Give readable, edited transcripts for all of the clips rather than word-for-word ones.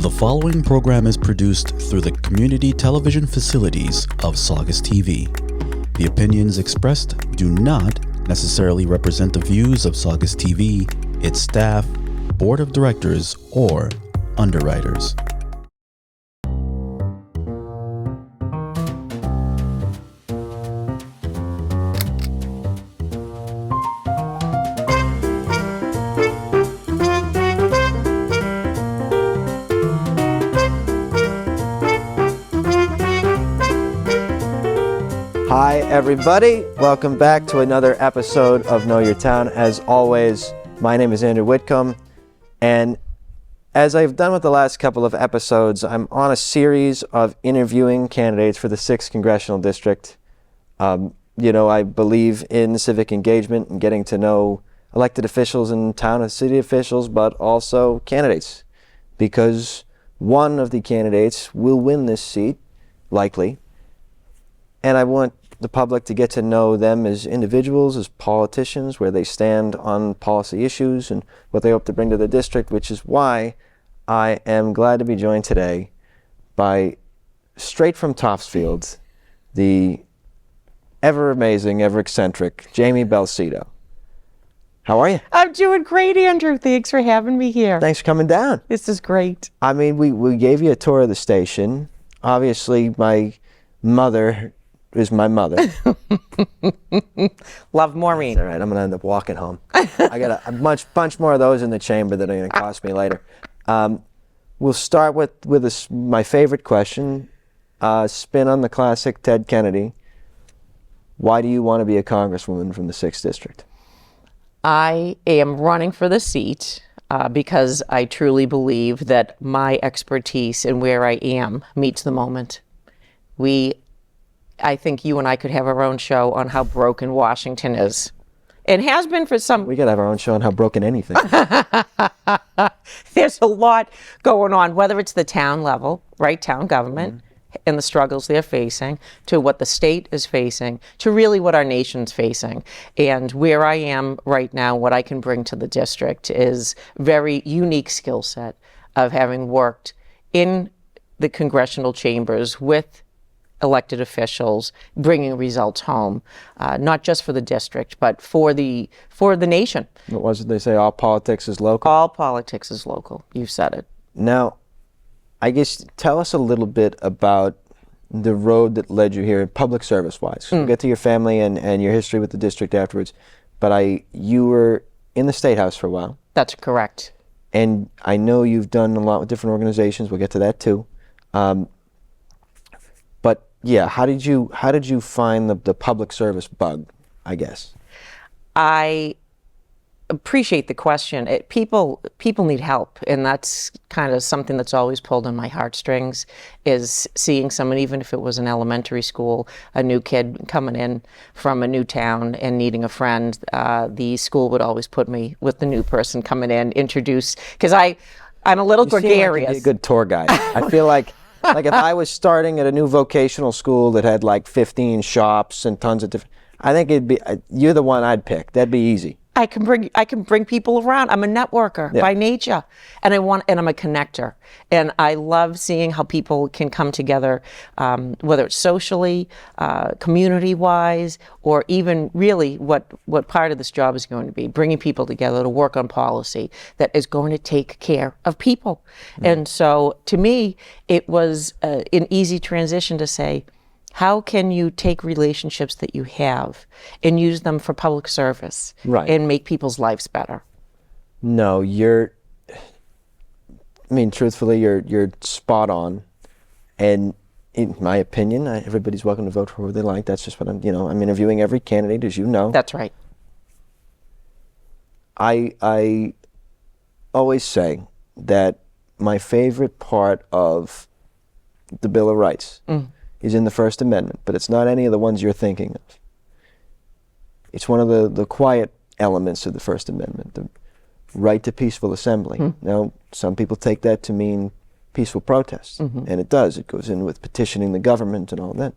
The following program is produced through the community television facilities of Saugus TV. The opinions expressed do not necessarily represent the views of Saugus TV, its staff, board of directors, or underwriters. Hi everybody, welcome back to another episode of Know Your Town. As always, my name is Andrew Whitcomb, and as I've done with the last couple of episodes, I'm on a series of interviewing candidates for the 6th Congressional District. I believe in civic engagement and getting to know elected officials in town and city officials, but also candidates, because one of the candidates will win this seat, likely, and I want the public to get to know them as individuals, as politicians, where they stand on policy issues and what they hope to bring to the district, which is why I am glad to be joined today by, straight from Topsfield, the ever-amazing, ever-eccentric Jamie Belsito. How are you? I'm doing great, Andrew. Thanks for having me here. Thanks for coming down. This is great. I mean, we gave you a tour of the station. Obviously, my mother is my mother. Love Maureen. All right, I'm gonna end up walking home. I got a bunch more of those in the chamber that are gonna cost me later. We'll start with my favorite question, spin on the classic Ted Kennedy. Why do you want to be a congresswoman from the 6th District? I am running for the seat because I truly believe that my expertise and where I am meets the moment. I think you and I could have our own show on how broken Washington is. It has been for some. We could have our own show on how broken anything. There's a lot going on, whether it's the town level, right, town government, and the struggles they're facing, to what the state is facing, to really what our nation's facing. And where I am right now, what I can bring to the district is very unique skill set of having worked in the congressional chambers with elected officials, bringing results home, not just for the district, but for the nation. What was it they say? All politics is local? All politics is local. You've said it. Now, I guess tell us a little bit about the road that led you here, public service-wise. We'll get to your family and your history with the district afterwards, but you were in the State House for a while. That's correct. And I know you've done a lot with different organizations. We'll get to that too. But yeah, how did you find the public service bug, I guess? I appreciate the question. People need help, and that's kind of something that's always pulled on my heartstrings, is seeing someone, even if it was an elementary school, a new kid coming in from a new town and needing a friend. The school would always put me with the new person coming in, introduce, because I'm a little gregarious. You seem like you'd be a good tour guide. I feel like if I was starting at a new vocational school that had like 15 shops and tons of different, I think you're the one I'd pick. That'd be easy. I can bring people around. I'm a networker by nature, and I'm a connector, and I love seeing how people can come together, whether it's socially, community-wise, or even really what part of this job is going to be, bringing people together to work on policy that is going to take care of people. And so, to me, it was an easy transition to say, how can you take relationships that you have and use them for public service and make people's lives better? No, truthfully, you're spot on. And in my opinion, everybody's welcome to vote for who they like. That's just what I'm interviewing every candidate, as you know. That's right. I always say that my favorite part of the Bill of Rights is in the First Amendment, but it's not any of the ones you're thinking of. It's one of the quiet elements of the First Amendment, the right to peaceful assembly. Now, some people take that to mean peaceful protest, and it does. It goes in with petitioning the government and all that.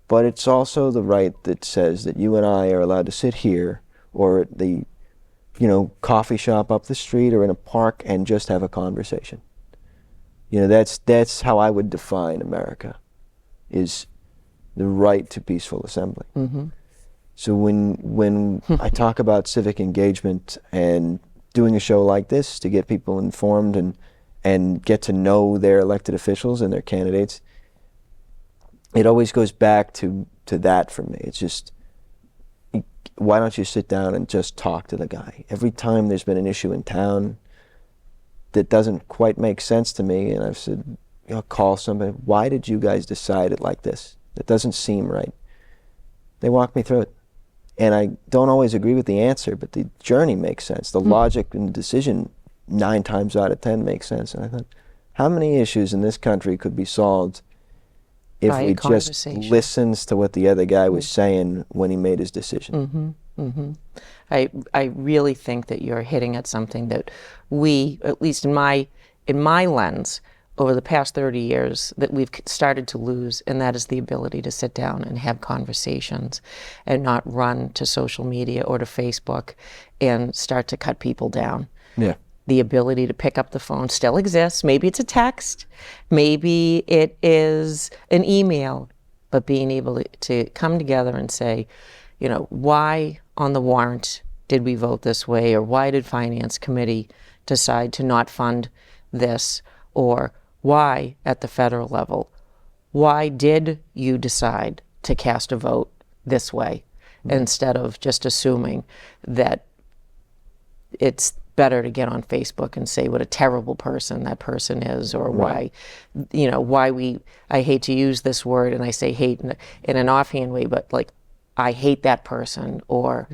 But it's also the right that says that you and I are allowed to sit here or at the coffee shop up the street or in a park and just have a conversation. That's how I would define America, is the right to peaceful assembly. Mm-hmm. So when I talk about civic engagement and doing a show like this to get people informed and get to know their elected officials and their candidates, it always goes back to that for me. It's just, why don't you sit down and just talk to the guy? Every time there's been an issue in town that doesn't quite make sense to me, and I've said, call somebody, why did you guys decide it like this? It doesn't seem right. They walk me through it. And I don't always agree with the answer, but the journey makes sense. The logic and the decision 9 times out of 10 makes sense. And I thought, how many issues in this country could be solved if By a we just listened to what the other guy was saying when he made his decision? Mm-hmm. Mm-hmm. I really think that you're hitting at something that we, at least in my lens, over the past 30 years, that we've started to lose, and that is the ability to sit down and have conversations and not run to social media or to Facebook and start to cut people down. Yeah. The ability to pick up the phone still exists. Maybe it's a text, maybe it is an email, but being able to come together and say, why on the warrant did we vote this way, or why did Finance Committee decide to not fund this, or why at the federal level, why did you decide to cast a vote this way, instead of just assuming that it's better to get on Facebook and say what a terrible person that person is, or why I hate to use this word, and I say hate in an offhand way, but like, I hate that person, or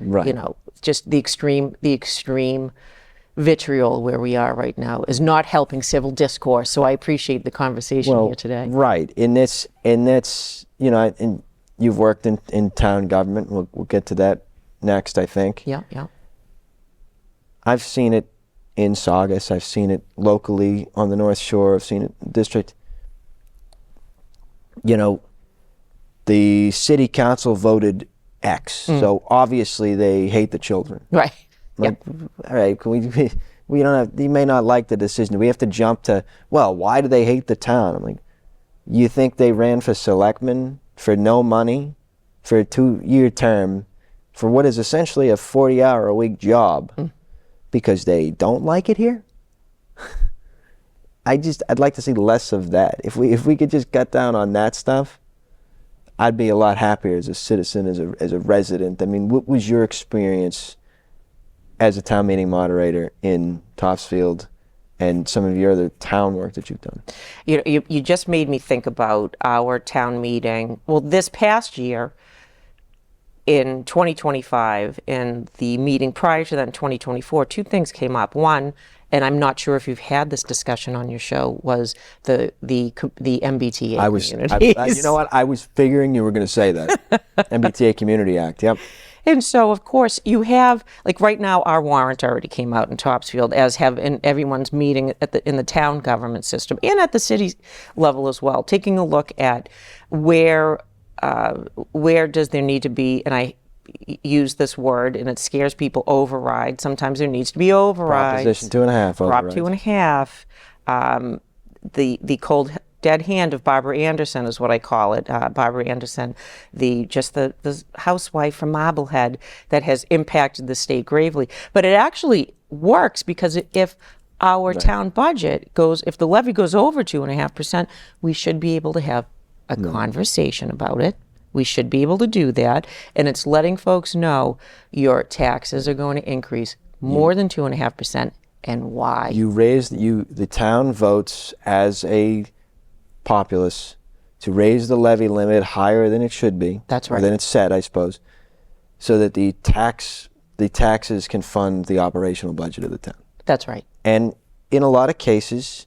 just the extreme vitriol where we are right now is not helping civil discourse. So I appreciate the conversation here today. Right, and that's and you've worked in town government. We'll get to that next, I think. Yeah. I've seen it in Saugus. I've seen it locally on the North Shore. I've seen it in the district. The city council voted X, so obviously they hate the children. Right. Like, all right, can we don't have, you may not like the decision. We have to jump to, well, why do they hate the town? I'm like, you think they ran for selectmen for no money for a 2-year term for what is essentially a 40-hour-a-week job because they don't like it here? I'd like to see less of that. If we could just cut down on that stuff, I'd be a lot happier as a citizen, as a resident. I mean, what was your experience as a town meeting moderator in Topsfield and some of your other town work that you've done? You just made me think about our town meeting. Well, this past year, in 2025, in the meeting prior to that in 2024, 2 things came up. One, and I'm not sure if you've had this discussion on your show, was the MBTA communities. You know what? I was figuring you were going to say that. MBTA Community Act, yep. And so, of course, you have, like right now, our warrant already came out in Topsfield, as have in everyone's meeting in the town government system and at the city level as well, taking a look at where does there need to be, and I use this word and it scares people, override. Sometimes there needs to be overrides. Proposition 2.5 Prop overrides. 2.5. The cold dead hand of Barbara Anderson is what I call it. Barbara Anderson, the housewife from Marblehead that has impacted the state gravely. But it actually works, because if our town budget if the levy goes over 2.5%, we should be able to have a conversation about it. We should be able to do that. And it's letting folks know your taxes are going to increase more than 2.5%, and why. The town votes as a populace to raise the levy limit higher than it should be. That's right. Or than it's set, I suppose, so that the taxes can fund the operational budget of the town. That's right. And in a lot of cases,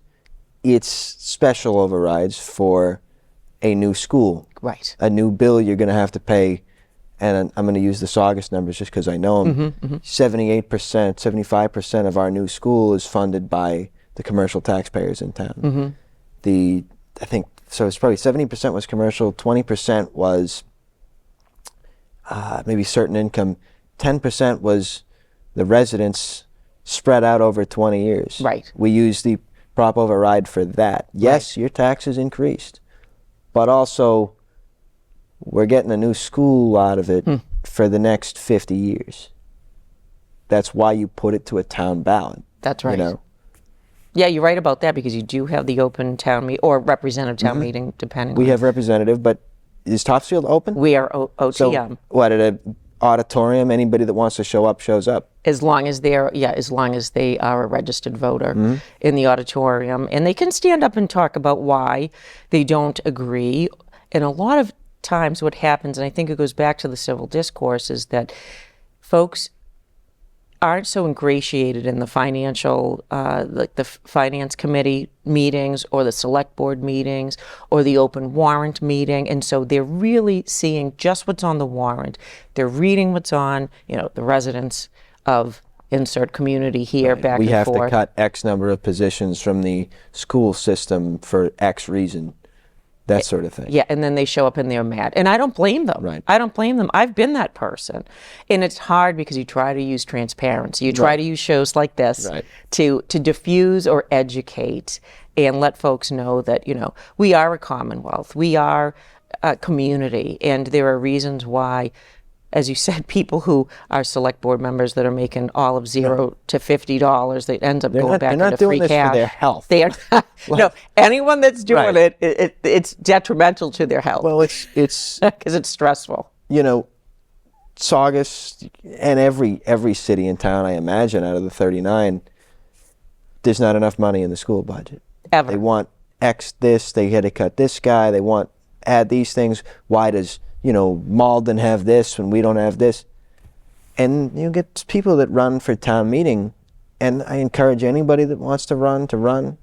it's special overrides for a new school. Right. A new bill you're going to have to pay, and I'm going to use the Saugus numbers just because I know them. 78%, 75% of our new school is funded by the commercial taxpayers in town. I think, so it's probably 70% was commercial, 20% was maybe certain income, 10% was the residents spread out over 20 years. Right. We use the prop override for that. Yes, your taxes increased, but also we're getting a new school out of it for the next 50 years. That's why you put it to a town ballot. That's right. You know? Yeah, you're right about that, because you do have the open town meeting or representative town meeting, depending. We have representative, but is Topsfield open? We are OTM. So what, at an auditorium, anybody that wants to show up shows up? As long as they are a registered voter in the auditorium, and they can stand up and talk about why they don't agree. And a lot of times what happens, and I think it goes back to the civil discourse, is that folks aren't so ingratiated in the financial, like the finance committee meetings or the select board meetings or the open warrant meeting. And so they're really seeing just what's on the warrant. They're reading what's on, the residents of insert community here, back and forth. We have to cut X number of positions from the school system for X reason. That sort of thing. Yeah, and then they show up and they're mad. And I don't blame them. Right. I don't blame them. I've been that person. And it's hard because you try to use transparency. You try to use shows like this to diffuse or educate and let folks know that, we are a commonwealth. We are a community. And there are reasons why, as you said, people who are select board members that are making all of $0 to $50, they end up going back into free cash. They're not doing this for their health. They are not. No, anyone that's doing it's detrimental to their health. Well, it's because it's stressful. Saugus and every city and town, I imagine, out of the 39, there's not enough money in the school budget. Ever. They want X this, they had to cut this guy, they want add these things. Why does Malden have this when we don't have this? And you get people that run for town meeting, and I encourage anybody that wants to run to run.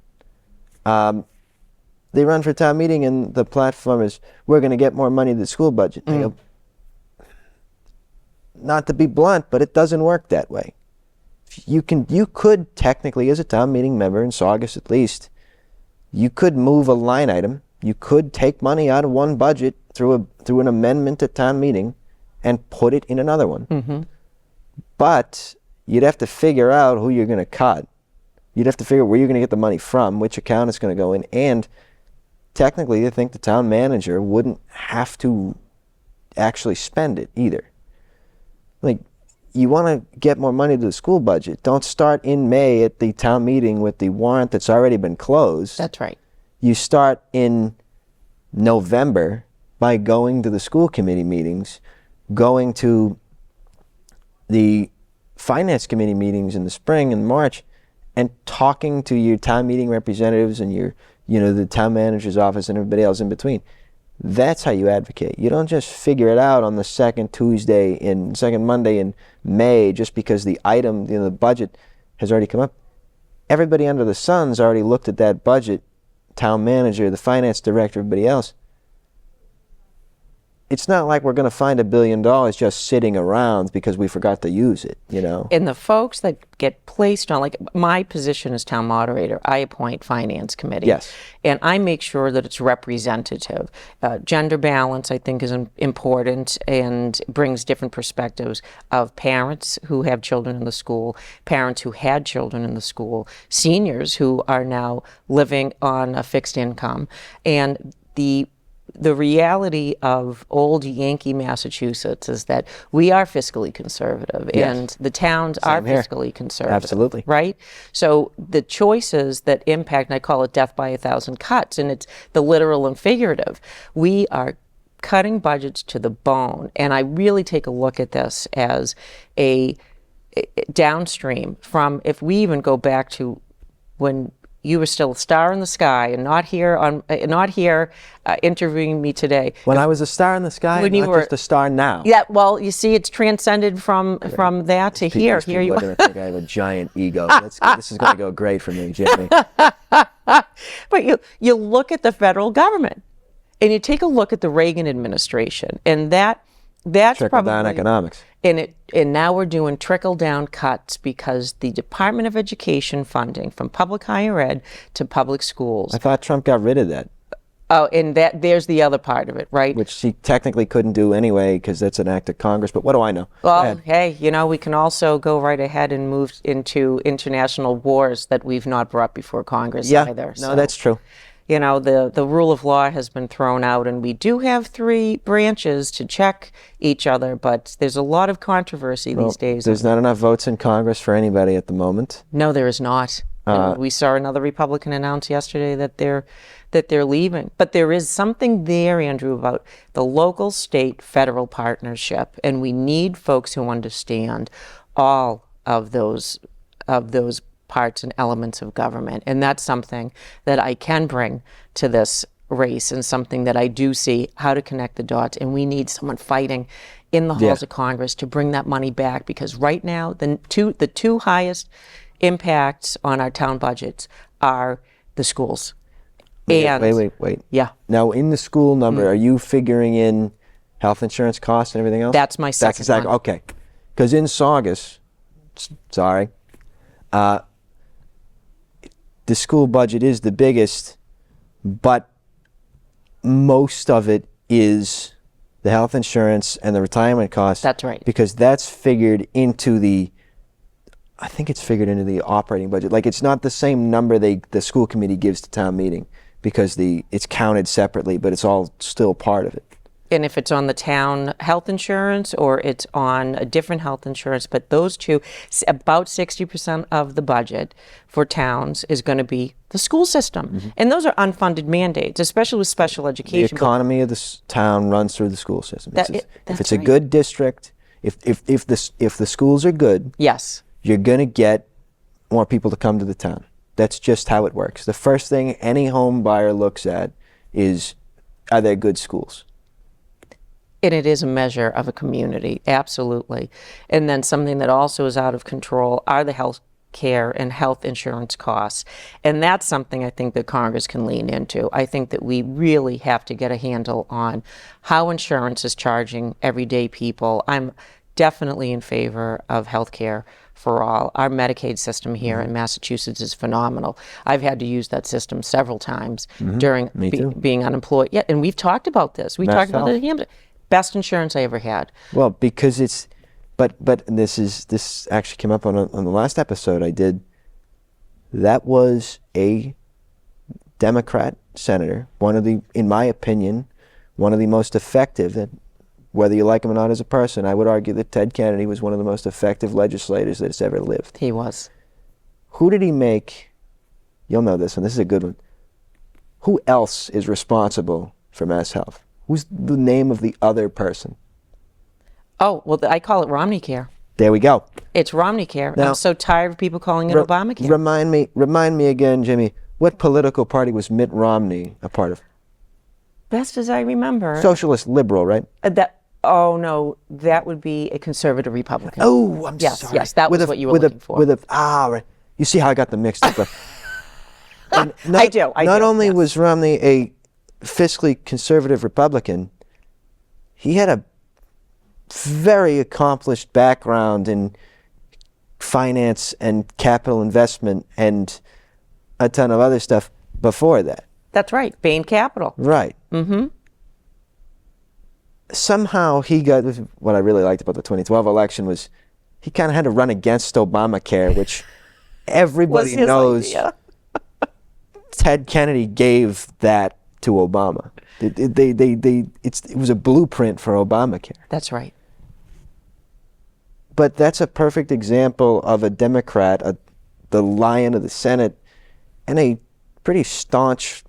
They run for town meeting and the platform is, we're going to get more money to the school budget. I go, not to be blunt, but it doesn't work that way. You could technically, as a town meeting member, in Saugus at least, you could move a line item. You could take money out of one budget through an amendment at town meeting and put it in another one. But you'd have to figure out who you're going to cut. You'd have to figure out where you're going to get the money from, which account it's going to go in, and technically I think the town manager wouldn't have to actually spend it either. Like, you want to get more money to the school budget, don't start in May at the town meeting with the warrant that's already been closed. That's right. You start in November by going to the school committee meetings, going to the finance committee meetings in the spring and March, and talking to your town meeting representatives and your, the town manager's office and everybody else in between. That's how you advocate. You don't just figure it out on the second Monday in May just because the item, the budget has already come up. Everybody under the sun's already looked at that budget, town manager, the finance director, everybody else. It's not like we're going to find $1 billion just sitting around because we forgot to use it, And the folks that get placed on, like my position as town moderator, I appoint finance committee. Yes. And I make sure that it's representative. Gender balance, I think, is important and brings different perspectives of parents who have children in the school, parents who had children in the school, seniors who are now living on a fixed income, and the reality of old Yankee Massachusetts is that we are fiscally conservative, and the towns are fiscally conservative. Absolutely. Right? So the choices that impact, and I call it death by 1,000 cuts, and it's the literal and figurative. We are cutting budgets to the bone, and I really take a look at this as a downstream from, if we even go back to when you were still a star in the sky and not here interviewing me today. When I was a star in the sky, when not just a star now. Yeah, well, you see, it's transcended from that to here. Here you are. People are going to think I have a giant ego. This is going to go great for me, Jamie. But you look at the federal government, and you take a look at the Reagan administration, and that's trickle-down economics. And now we're doing trickle-down cuts because the Department of Education funding, from public higher ed to public schools. I thought Trump got rid of that. Oh, and there's the other part of it, right? which she technically couldn't do anyway because that's an act of Congress. But what do I know? Go Well, ahead. hey, we can also go right ahead and move into international wars that we've not brought before Congress Yeah, either. no, that's true. The rule of law has been thrown out, and we do have 3 branches to check each other, but there's a lot of controversy these days. There's not enough votes in Congress for anybody at the moment. No, there is not. And we saw another Republican announce yesterday that they're leaving. But there is something there, Andrew, about the local, state, federal partnership, and we need folks who understand all of those parts and elements of government. And that's something that I can bring to this race, and something that I do see how to connect the dots. And we need someone fighting in the halls of Congress to bring that money back, because right now the two highest impacts on our town budgets are the schools. And Wait. Yeah. Now, in the school number, are you figuring in health insurance costs and everything else? That's my second That's exactly one. okay. Because in Saugus, sorry, the school budget is the biggest, but most of it is the health insurance and the retirement costs. That's right. Because that's figured into I think it's figured into the operating budget. Like, it's not the same number the school committee gives to town meeting, because it's counted separately, but it's all still part of it. And if it's on the town health insurance or it's on a different health insurance, but those two, about 60% of the budget for towns is going to be the school system. And those are unfunded mandates, especially with special The education. economy of the town runs through the school system. That- if that's it's a right. good district, if the schools are good, Yes. you're going to get more people to come to the town. That's just how it works. The first thing any home buyer looks at is, are there good schools? And it is a measure of a community, absolutely. And then something that also is out of control are the health care and health insurance costs. And that's something I think that Congress can lean into. I think that we really have to get a handle on how insurance is charging everyday people. I'm definitely in favor of health care for all. Our Medicaid system here in Massachusetts is phenomenal. I've had to use that system several times during Me too. being unemployed. Yeah, and we've talked about this. We Mass talked about Health. it in Hampton. Best insurance I ever had. Well, because it's, but this actually came up on the last episode I did. That was a Democrat senator, in my opinion, one of the most effective. That, whether you like him or not as a person, I would argue that Ted Kennedy was one of the most effective legislators that's ever lived. He was. Who did he make? You'll know this one. This is a good one. Who else is responsible for Mass Health? Who's the name of the other person? Oh, well, I call it Romney Care. There we go. It's Romney Care. Now- I'm so tired of people calling it Obamacare. Remind me again, Jimmy. What political party was Mitt Romney a part of? Best as I remember. Socialist liberal, right? Oh, no, that would be a conservative Republican. Oh, I'm Yes, sorry. yes, that was what you were looking for. Right. You see how I got them mixed up. And I do, Not only yes. was Romney a fiscally conservative Republican, he had a very accomplished background in finance and capital investment and a ton of other stuff before that. That's right, Bain Capital. Right. Somehow he got, what I really liked about the 2012 election was he kind of had to run against Obamacare, which everybody Was his knows idea. Ted Kennedy gave that to Obama. It was a blueprint for Obamacare. That's right. But that's a perfect example of a Democrat, the lion of the Senate, and a pretty staunch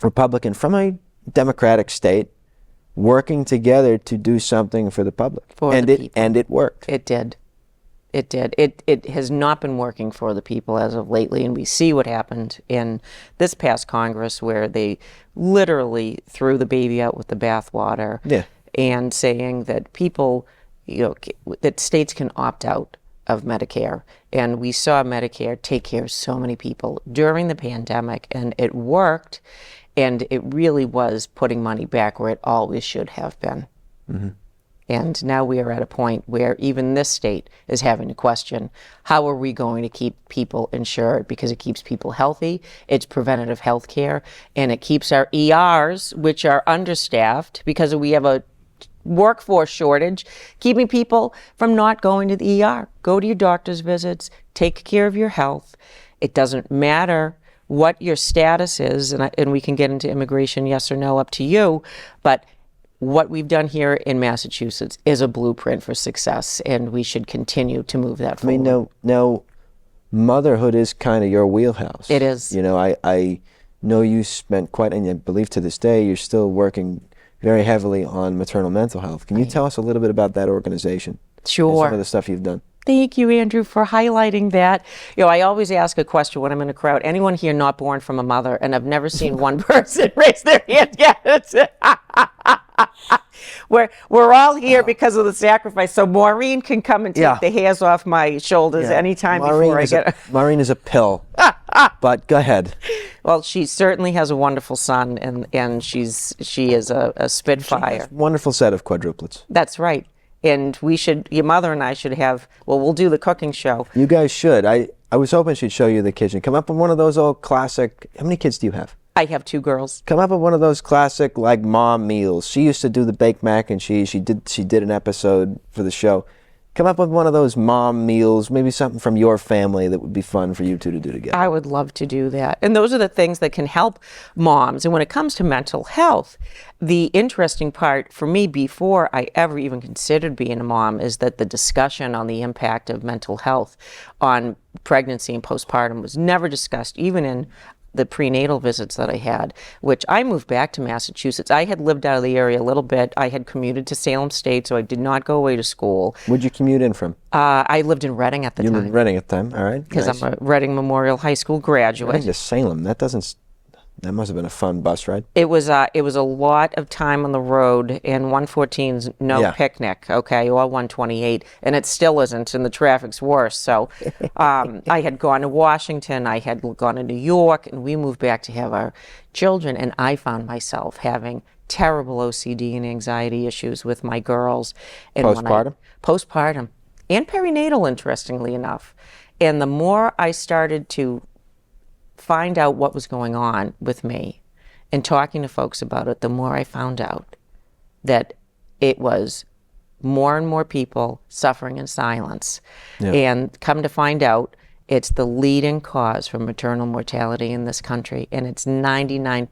Republican from a Democratic state working together to do something for the public. For the people. And it worked. It did. It did. It has not been working for the people as of lately, and we see what happened in this past Congress, where they literally threw the baby out with the bathwater, and saying that people, that states can opt out of Medicare. And we saw Medicare take care of so many people during the pandemic, and it worked, and it really was putting money back where it always should have been. And now we are at a point where even this state is having to question, how are we going to keep people insured? Because it keeps people healthy, it's preventative health care, and it keeps our ERs, which are understaffed because we have a workforce shortage, keeping people from not going to the ER. Go to your doctor's visits, take care of your health. It doesn't matter what your status is, and we can get into immigration, yes or no, up to you, but what we've done here in Massachusetts is a blueprint for success, and we should continue to move that forward. I mean, now motherhood is kind of your wheelhouse. It is. You know, I know you spent quite, and I believe to this day, you're still working very heavily on maternal mental health. Can you tell us a little bit about that organization? Sure. And some of the stuff you've done. Thank you, Andrew, for highlighting that. You know, I always ask a question when I'm in a crowd. Anyone here not born from a mother? And I've never seen one person raise their hand yet. We're all here because of the sacrifice. So Maureen can come and take the hairs off my shoulders anytime before I get... Maureen is a pill, but go ahead. Well, she certainly has a wonderful son, and she is a spitfire. She has a wonderful set of quadruplets. That's right. And your mother and I should have, we'll do the cooking show. You guys should. I was hoping she'd show you the kitchen. Come up with one of those old classic, how many kids do you have? I have 2 girls. Come up with one of those classic, like, mom meals. She used to do the baked mac and cheese. She did an episode for the show. Come up with one of those mom meals, maybe something from your family that would be fun for you two to do together. I would love to do that. And those are the things that can help moms. And when it comes to mental health, the interesting part for me before I ever even considered being a mom is that the discussion on the impact of mental health on pregnancy and postpartum was never discussed, even in the prenatal visits that I had, which I moved back to Massachusetts. I had lived out of the area a little bit. I had commuted to Salem State, so I did not go away to school. Where'd you commute in from? I lived in Reading at the time. You lived in Reading at the time, all right. Because I'm a Reading Memorial High School graduate. Reading to Salem, that must have been a fun bus ride. It was a lot of time on the road, and 114's no picnic, okay, or 128, and it still isn't, and the traffic's worse. So I had gone to Washington, I had gone to New York, and we moved back to have our children, and I found myself having terrible OCD and anxiety issues with my girls. And postpartum? Postpartum. And perinatal, interestingly enough. And the more I started to find out what was going on with me and talking to folks about it, the more I found out that it was more and more people suffering in silence. Yeah. And come to find out, it's the leading cause for maternal mortality in this country, and it's 99%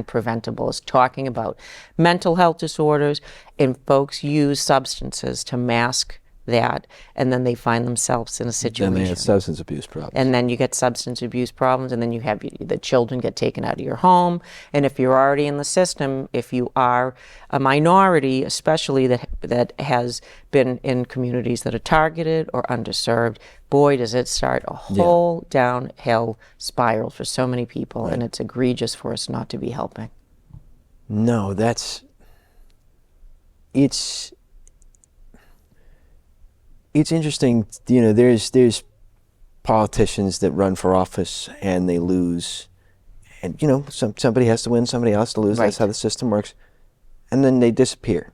preventable. It's talking about mental health disorders, and folks use substances to mask that, and then they find themselves in a situation. Then they have substance abuse problems. And then you get substance abuse problems, and then you have the children get taken out of your home. And if you're already in the system, if you are a minority, especially that has been in communities that are targeted or underserved, boy, does it start a whole downhill spiral for so many people, and it's egregious for us not to be helping. No, it's interesting, you know, there's politicians that run for office and they lose, and, you know, somebody has to win, somebody else to lose. Right. That's how the system works. And then they disappear.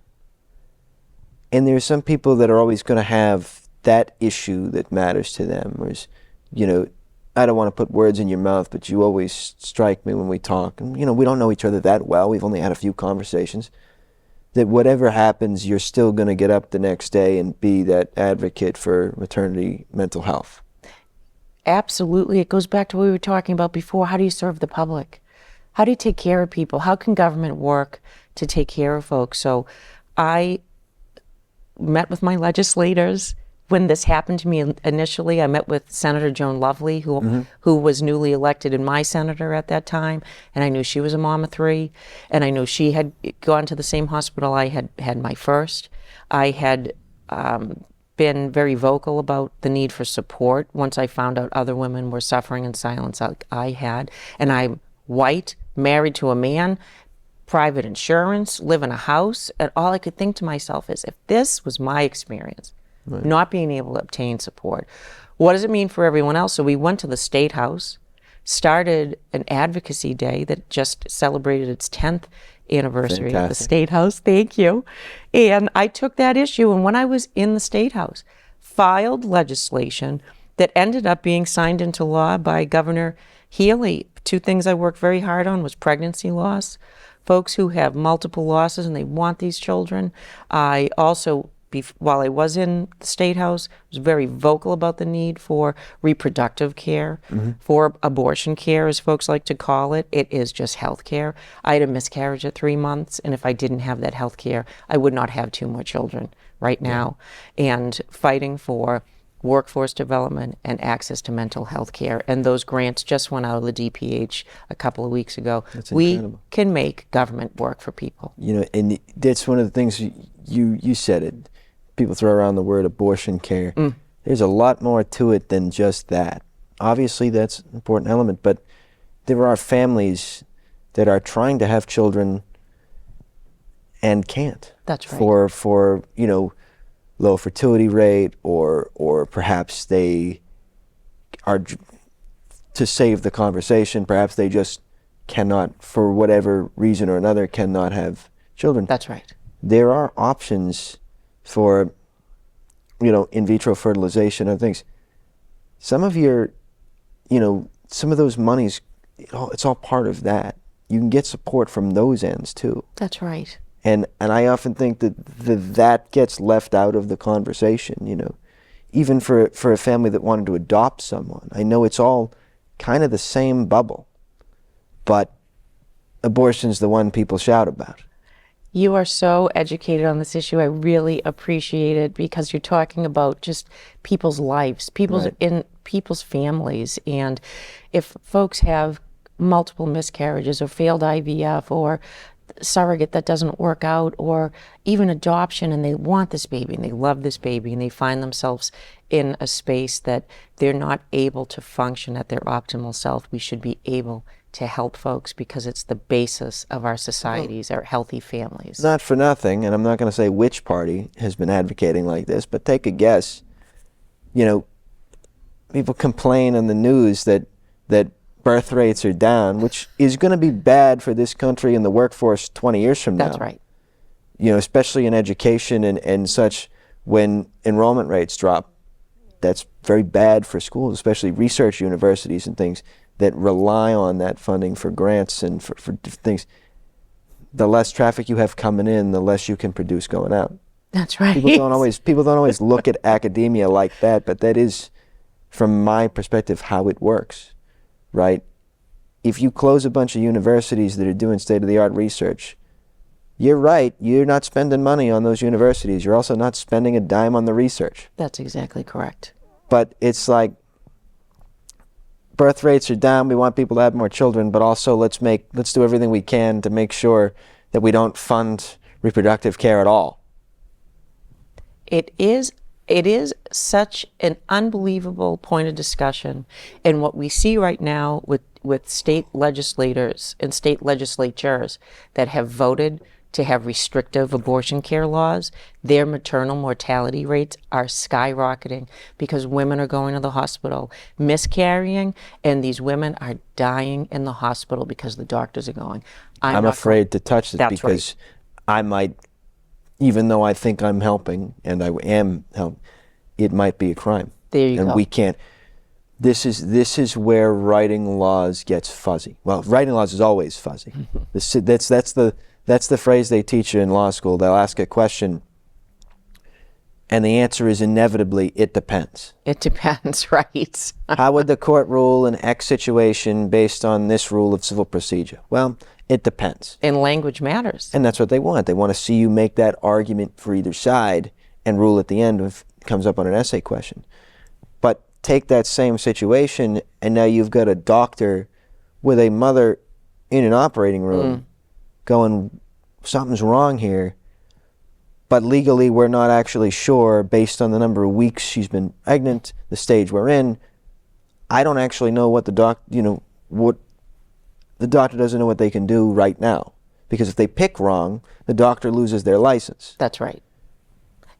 And there's some people that are always going to have that issue that matters to them. Whereas, you know, I don't want to put words in your mouth, but you always strike me when we talk. And, you know, we don't know each other that well. We've only had a few conversations. That whatever happens, you're still going to get up the next day and be that advocate for maternity mental health. Absolutely. It goes back to what we were talking about before. How do you serve the public? How do you take care of people? How can government work to take care of folks? So I met with my legislators when this happened to me initially. I met with Senator Joan Lovely, who was newly elected and my senator at that time, and I knew she was a mom of 3, and I knew she had gone to the same hospital I had my first. I had been very vocal about the need for support once I found out other women were suffering in silence like I had, and I'm white, married to a man, private insurance, live in a house, and all I could think to myself is, if this was my experience, right, not being able to obtain support, what does it mean for everyone else? So we went to the State House, started an advocacy day that just celebrated its 10th anniversary of the Fantastic. State House. Thank you. And I took that issue, and when I was in the State House, filed legislation that ended up being signed into law by Governor Healy. Two things I worked very hard on was pregnancy loss. Folks who have multiple losses and they want these children. I also, while I was in the State House, was very vocal about the need for reproductive care, for abortion care, as folks like to call it. It is just health care. I had a miscarriage at 3 months, and if I didn't have that health care, I would not have 2 more children right now. And fighting for workforce development and access to mental health care. And those grants just went out of the DPH a couple of weeks ago. That's we incredible. can make government work for people. You know, and that's one of the things you said it. People throw around the word abortion care. There's a lot more to it than just that. Obviously, that's an important element, but there are families that are trying to have children and can't. That's right. For you know, low fertility rate, or perhaps they are, to save the conversation, perhaps they just cannot, for whatever reason or another, cannot have children. That's right. There are options for, you know, in vitro fertilization and things. Some of your, you know, some of those monies, it's all part of that. You can get support from those ends too. That's right. And I often think that gets left out of the conversation, you know. Even for a family that wanted to adopt someone. I know it's all kind of the same bubble, but abortion's the one people shout about. You are so educated on this issue. I really appreciate it, because you're talking about just people's lives, people's families. And if folks have multiple miscarriages or failed IVF or surrogate that doesn't work out, or even adoption, and they want this baby and they love this baby, and they find themselves in a space that they're not able to function at their optimal self, we should be able to help folks, because it's the basis of our societies, our healthy families. Not for nothing, and I'm not going to say which party has been advocating like this, but take a guess. You know, people complain on the news that birth rates are down, which is going to be bad for this country and the workforce 20 years from now. That's right. You know, especially in education and such, when enrollment rates drop, that's very bad for schools, especially research universities and things that rely on that funding for grants and for things. The less traffic you have coming in, the less you can produce going out. That's right. People don't always look at academia like that, but that is, from my perspective, how it works. Right? If you close a bunch of universities that are doing state-of-the-art research, you're right, you're not spending money on those universities. You're also not spending a dime on the research. That's exactly correct. But it's like, birth rates are down, we want people to have more children, but also let's do everything we can to make sure that we don't fund reproductive care at all. It is such an unbelievable point of discussion. And what we see right now with state legislators and state legislatures that have voted to have restrictive abortion care laws, their maternal mortality rates are skyrocketing, because women are going to the hospital miscarrying, and these women are dying in the hospital because the doctors are going, I'm afraid to touch it. That's because right. I might, even though I think I'm helping, and I am helping, it might be a crime. There you go. And we can't. This is where writing laws gets fuzzy. Well, writing laws is always fuzzy. That's the phrase they teach you in law school. They'll ask a question, and the answer is inevitably, it depends. It depends, right? How would the court rule in X situation based on this rule of civil procedure? Well, it depends. And language matters. And that's what they want. They want to see you make that argument for either side and rule at the end if it comes up on an essay question. But take that same situation, and now you've got a doctor with a mother in an operating room going, something's wrong here, but legally we're not actually sure based on the number of weeks she's been pregnant, the stage we're in. I don't actually know what the doctor doesn't know what they can do right now, because if they pick wrong, the doctor loses their license. That's right.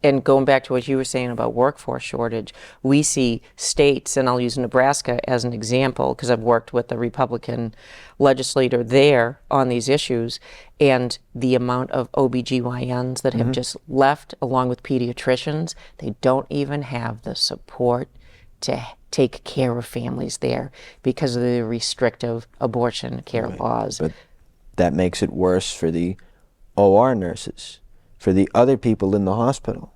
And going back to what you were saying about workforce shortage, we see states, and I'll use Nebraska as an example because I've worked with the Republican legislator there on these issues, and the amount of OBGYNs that have just left along with pediatricians, they don't even have the support to take care of families there because of the restrictive abortion care laws. But that makes it worse for the OR nurses, for the other people in the hospital,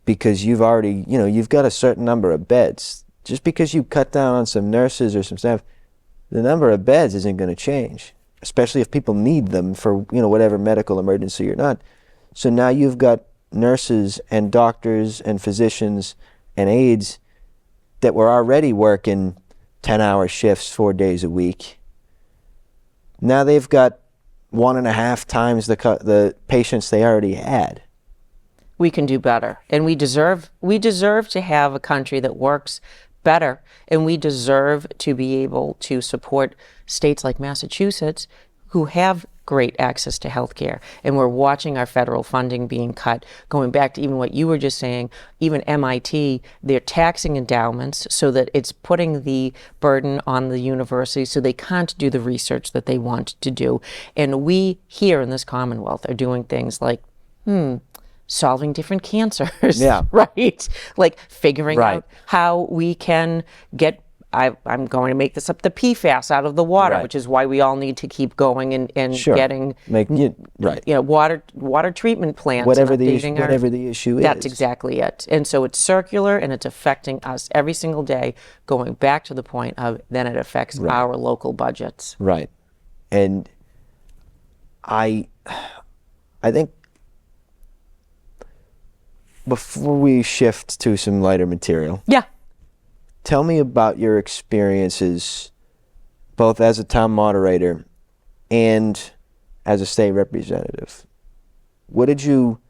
because you've already, you've got a certain number of beds. Just because you cut down on some nurses or some staff, the number of beds isn't going to change, especially if people need them for, whatever medical emergency or not. So now you've got nurses and doctors and physicians and aides that were already working 10-hour shifts 4 days a week. Now they've got 1.5 times the patients they already had. We can do better, and we deserve to have a country that works better, and we deserve to be able to support states like Massachusetts who have great access to health care. And we're watching our federal funding being cut. Going back to even what you were just saying, even MIT, they're taxing endowments so that it's putting the burden on the university so they can't do the research that they want to do. And we here in this Commonwealth are doing things like, solving different cancers, right? Like figuring out how we can get, I'm going to make this up, the PFAS out of the water, which is why we all need to keep going and getting water treatment plants. Whatever the issue is. That's exactly it. And so it's circular and it's affecting us every single day, going back to the point of then it affects our local budgets. Right. And I think before we shift to some lighter material. Tell me about your experiences, both as a town moderator and as a state representative. What did you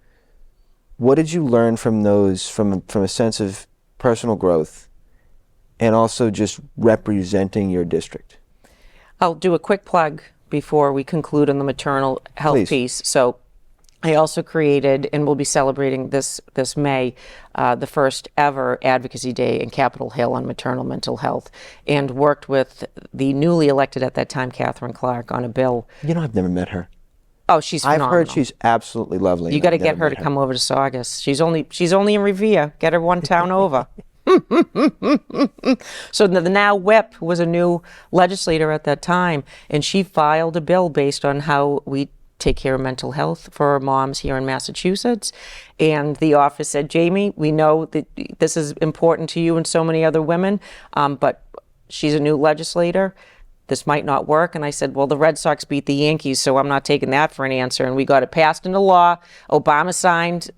learn from those, from a sense of personal growth, and also just representing your district? I'll do a quick plug before we conclude on the maternal health piece. So I also created, and we'll be celebrating this May, the first ever Advocacy Day in Capitol Hill on maternal mental health, and worked with the newly elected at that time, Catherine Clark, on a bill. I've never met her. Oh, she's phenomenal. I've heard she's absolutely lovely. You got to get her to come over to Saugus. She's only in Revere. Get her one town over. So the now whip was a new legislator at that time, and she filed a bill based on how we take care of mental health for moms here in Massachusetts. And the office said, Jamie, we know that this is important to you and so many other women, but she's a new legislator. This might not work. And I said, well, the Red Sox beat the Yankees, so I'm not taking that for an answer. And we got it passed into law. Obama signed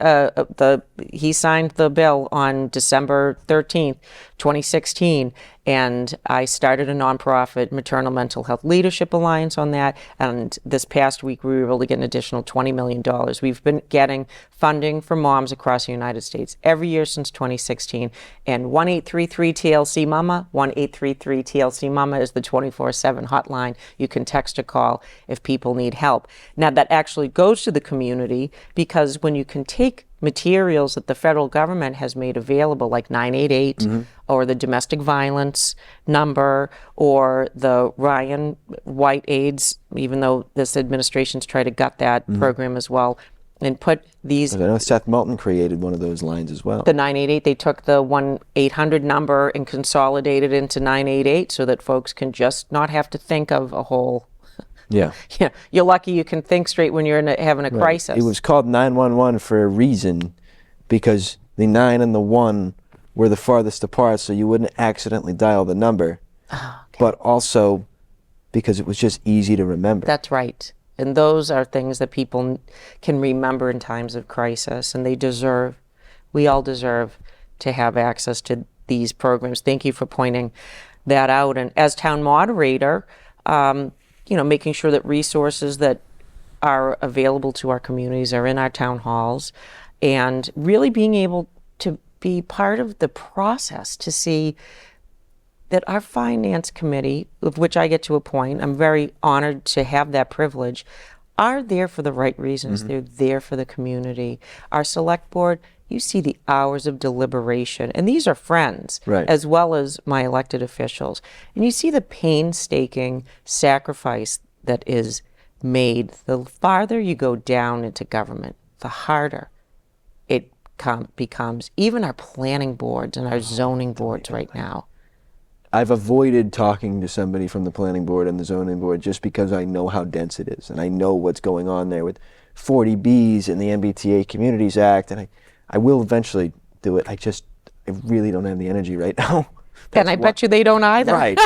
he signed the bill on December 13th, 2016. And I started a nonprofit maternal mental health leadership alliance on that. And this past week, we were able to get an additional $20 million. We've been getting funding for moms across the United States every year since 2016. And 1-833-TLC-MAMA, 1-833-TLC-MAMA is the 24/7 hotline. You can text or call if people need help. Now, that actually goes to the community, because when you can take materials that the federal government has made available, like 988 or the domestic violence number or the Ryan White AIDS, even though this administration's tried to gut that program as well, and put these... I know Seth Moulton created one of those lines as well. The 988, they took the 1-800 number and consolidated into 988 so that folks can just not have to think of a whole... You're lucky you can think straight when you're having a crisis. It was called 911 for a reason, because the 9 and the 1 were the farthest apart, so you wouldn't accidentally dial the number. But also because it was just easy to remember. That's right. And those are things that people can remember in times of crisis, and we all deserve to have access to these programs. Thank you for pointing that out. And as town moderator, making sure that resources that are available to our communities are in our town halls, and really being able to be part of the process to see that our finance committee, of which I get to appoint, I'm very honored to have that privilege, are there for the right reasons. They're there for the community. Our select board, you see the hours of deliberation, and these are friends, Right. as well as my elected officials. And you see the painstaking sacrifice that is made. The farther you go down into government, the harder it becomes. Even our planning boards and our zoning boards right now. I've avoided talking to somebody from the planning board and the zoning board just because I know how dense it is, and I know what's going on there with 40Bs and the MBTA Communities Act, and I will eventually do it. I really don't have the energy right now. And I bet you they don't either. Right.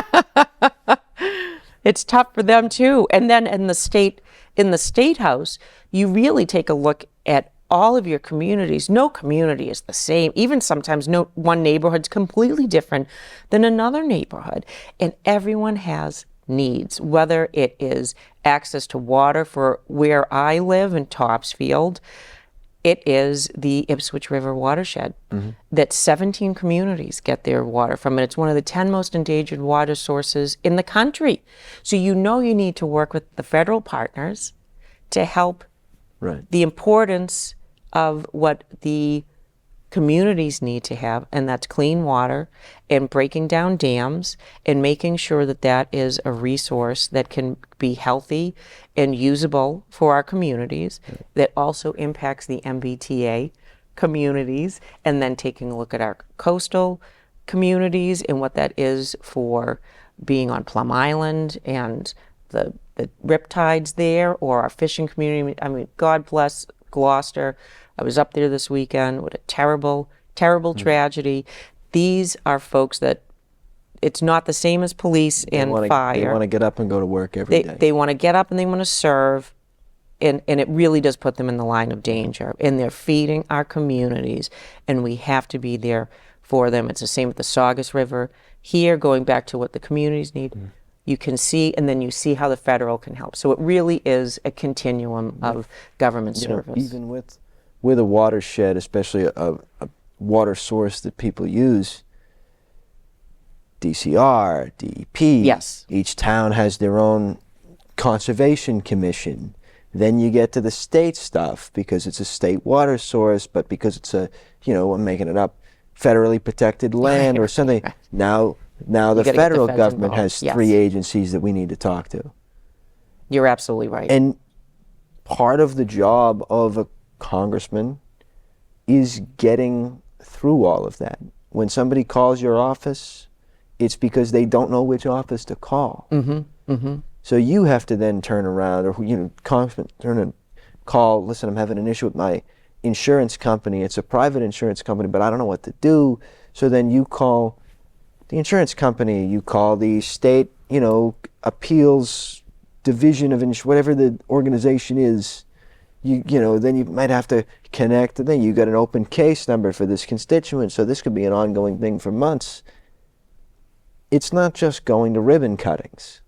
It's tough for them too. And then in the state house, you really take a look at all of your communities. No community is the same. Even sometimes one neighborhood's completely different than another neighborhood. And everyone has needs, whether it is access to water for where I live in Topsfield. It is the Ipswich River watershed that 17 communities get their water from, and it's one of the 10 most endangered water sources in the country. So you need to work with the federal partners to help the importance of what the communities need to have, and that's clean water and breaking down dams and making sure that that is a resource that can be healthy and usable for our communities, that also impacts the MBTA communities, and then taking a look at our coastal communities and what that is for being on Plum Island and the riptides there, or our fishing community. I mean, God bless Gloucester. I was up there this weekend. What a terrible, terrible tragedy. These are folks that it's not the same as police and fire. They want to get up and go to work every day. They want to get up and they want to serve, and it really does put them in the line of danger. And they're feeding our communities, and we have to be there for them. It's the same with the Saugus River. Here, going back to what the communities need, you can see, and then you see how the federal can help. So it really is a continuum of government service. Even with a watershed, especially a water source that people use, DCR, DEP. Yes. Each town has their own conservation commission. Then you get to the state stuff because it's a state water source, but because it's I'm making it up, federally protected land or something. Now the federal government has three agencies that we need to talk to. You're absolutely right. And part of the job of a congressman is getting through all of that. When somebody calls your office, it's because they don't know which office to call. So you have to then turn around, or congressman, turn and call. Listen, I'm having an issue with my insurance company. It's a private insurance company, but I don't know what to do. So then you call the insurance company. You call the state, appeals division of whatever the organization is. Then you might have to connect, and then you got an open case number for this constituent. So this could be an ongoing thing for months. It's not just going to ribbon cuttings.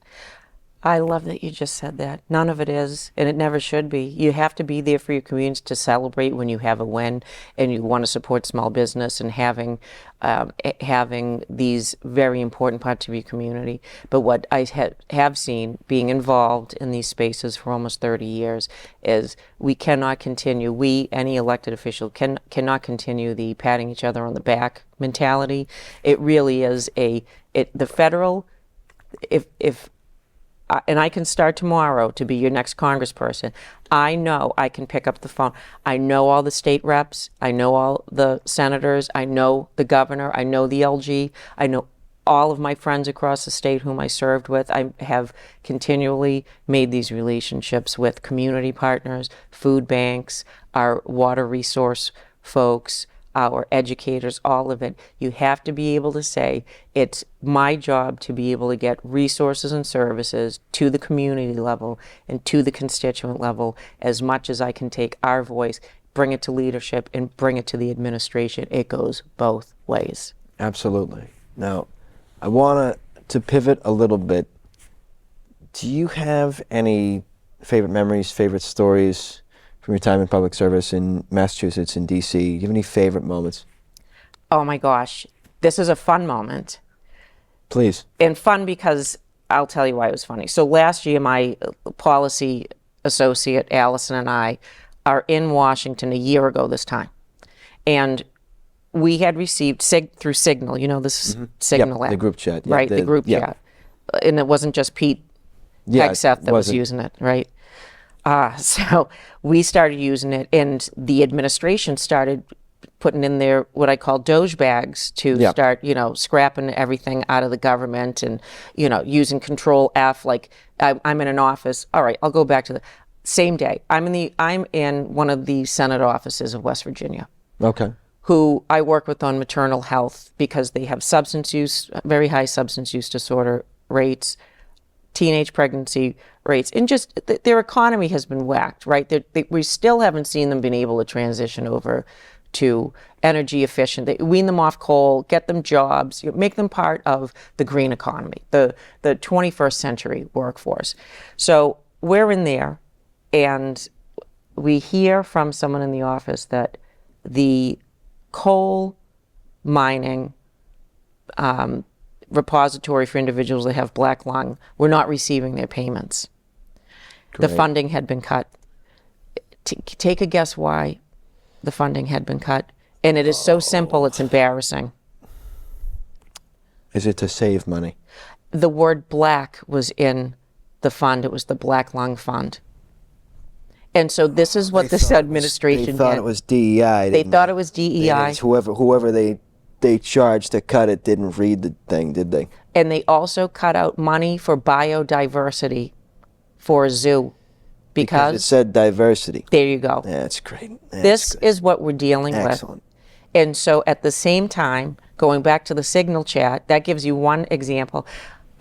I love that you just said that. None of it is, and it never should be. You have to be there for your communities to celebrate when you have a win, and you want to support small business and having these very important parts of your community. But what I have seen, being involved in these spaces for almost 30 years, is we cannot continue, any elected official cannot continue the patting each other on the back mentality. It really is the federal, and I can start tomorrow to be your next congressperson. I know I can pick up the phone. I know all the state reps. I know all the senators. I know the governor. I know the LG. I know all of my friends across the state whom I served with. I have continually made these relationships with community partners, food banks, our water resource folks, our educators, all of it. You have to be able to say, it's my job to be able to get resources and services to the community level and to the constituent level as much as I can take our voice, bring it to leadership, and bring it to the administration. It goes both ways. Absolutely. Now, I want to pivot a little bit. Do you have any favorite memories, favorite stories from your time in public service in Massachusetts and DC? Do you have any favorite moments? Oh my gosh, this is a fun moment. Please. And fun because I'll tell you why it was funny. So last year, my policy associate, Allison, and I are in Washington a year ago this time. And we had received through Signal, this Signal app. The group chat. Right, the group chat. And it wasn't just Pete Hegseth that was using it, right? So we started using it, and the administration started putting in their what I call Doge bags to start, scrapping everything out of the government and, using Control F. Like I'm in an office. All right, I'll go back to the same day. I'm in one of the Senate offices of West Virginia. Okay. Who I work with on maternal health because they have substance use, very high substance use disorder rates, teenage pregnancy rates, and just their economy has been whacked, right? We still haven't seen them being able to transition over to energy efficient. They wean them off coal, get them jobs, make them part of the green economy, the 21st century workforce. So we're in there, and we hear from someone in the office that the coal mining repository for individuals that have black lung were not receiving their payments. Great. The funding had been cut. Take a guess why the funding had been cut. And it is so simple, it's embarrassing. Is it to save money? The word black was in the fund. It was the Black Lung Fund. And so this is what this administration did. They thought it was DEI. They thought it was DEI. Whoever they charged to cut it didn't read the thing, did they? And they also cut out money for biodiversity for a zoo. Because it said diversity. There you go. That's great. This is what we're dealing with. And so at the same time, going back to the Signal chat, that gives you one example.